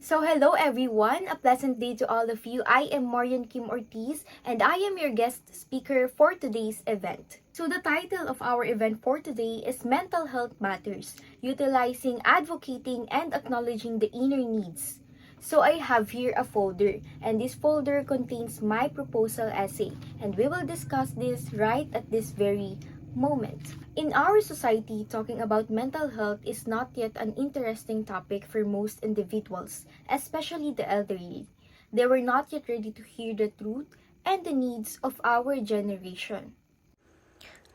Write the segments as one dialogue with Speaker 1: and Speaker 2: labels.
Speaker 1: So hello everyone, a pleasant day to all of you. I am Marian Khim Ortiz and I am your guest speaker for today's event. So the title of our event for today is Mental Health Matters, Utilizing, Advocating, and Acknowledging the Inner Needs. So I have here a folder and this folder contains my proposal essay and we will discuss this right at this very moment. In our society, talking about mental health is not yet an interesting topic for most individuals, especially the elderly. They were not yet ready to hear the truth and the needs of our generation.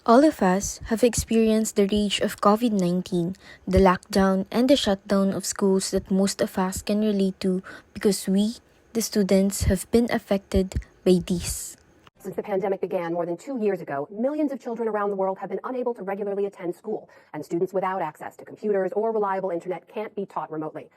Speaker 2: All of us have experienced the rage of COVID-19, the lockdown, and the shutdown of schools that most of us can relate to because we, the students, have been affected by these.
Speaker 3: Since the pandemic began more than 2 years ago, millions of children around the world have been unable to regularly attend school, and students without access to computers or reliable internet can't be taught remotely.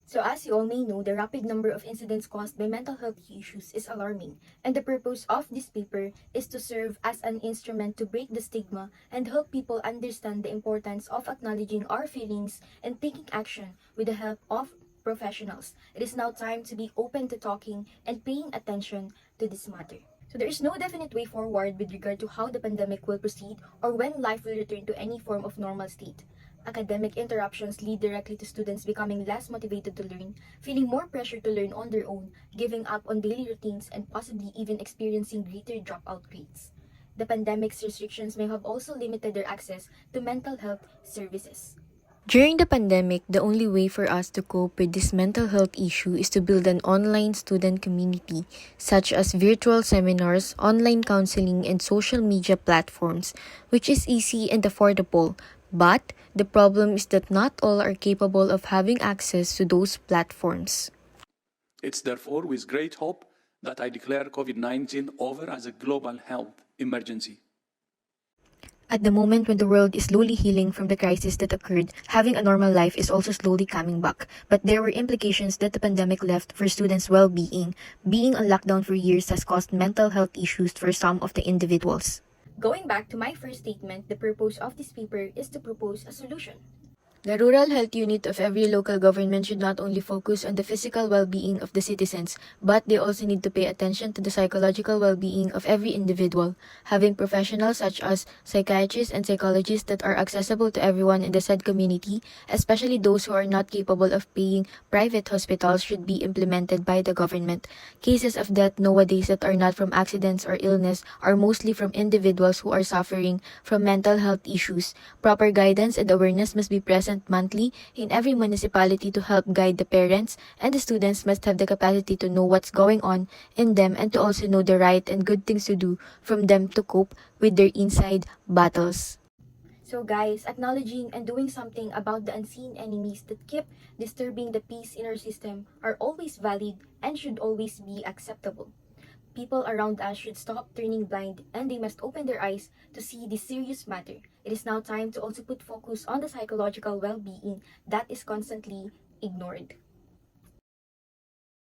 Speaker 1: So as you all may know, the rapid number of incidents caused by mental health issues is alarming, and the purpose of this paper is to serve as an instrument to break the stigma and help people understand the importance of acknowledging our feelings and taking action with the help of professionals. It is now time to be open to talking and paying attention to this matter. So there is no definite way forward with regard to how the pandemic will proceed or when life will return to any form of normal state. Academic interruptions lead directly to students becoming less motivated to learn, feeling more pressure to learn on their own, giving up on daily routines, and possibly even experiencing greater dropout rates. The pandemic's restrictions may have also limited their access to mental health services.
Speaker 2: During the pandemic, the only way for us to cope with this mental health issue is to build an online student community, such as virtual seminars, online counseling, and social media platforms, which is easy and affordable. But the problem is that not all are capable of having access to those platforms.
Speaker 4: It's therefore with great hope that I declare COVID-19 over as a global health emergency.
Speaker 2: At the moment when the world is slowly healing from the crisis that occurred, having a normal life is also slowly coming back. But there were implications that the pandemic left for students' well-being. Being on lockdown for years has caused mental health issues for some of the individuals.
Speaker 1: Going back to my first statement, the purpose of this paper is to propose a solution.
Speaker 2: The rural health unit of every local government should not only focus on the physical well-being of the citizens, but they also need to pay attention to the psychological well-being of every individual. Having professionals such as psychiatrists and psychologists that are accessible to everyone in the said community, especially those who are not capable of paying private hospitals, should be implemented by the government. Cases of death nowadays that are not from accidents or illness are mostly from individuals who are suffering from mental health issues. Proper guidance and awareness must be present monthly in every municipality to help guide the parents, and the students must have the capacity to know what's going on in them and to also know the right and good things to do from them to cope with their inside battles.
Speaker 1: So guys, acknowledging and doing something about the unseen enemies that keep disturbing the peace in our system are always valid and should always be acceptable. People around us should stop turning blind and they must open their eyes to see this serious matter. It is now time to also put focus on the psychological well-being that is constantly ignored.